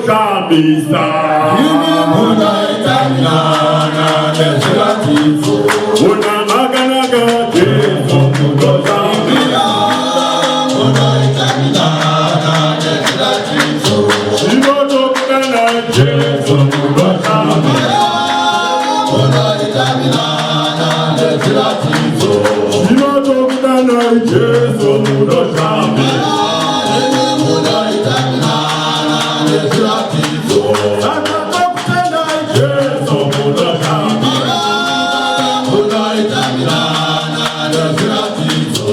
Shamisa. Muna itamina na desiratifu. Muna maganaga Jesu mudo Shamisa. Muna itamina na desiratifu. Imoto kuna Jesu mudo Shamisa. Muna itamina na desiratifu. Imoto kuna Jesu mudo Shamisa. Muna itamina na desiratifu.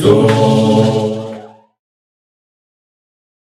So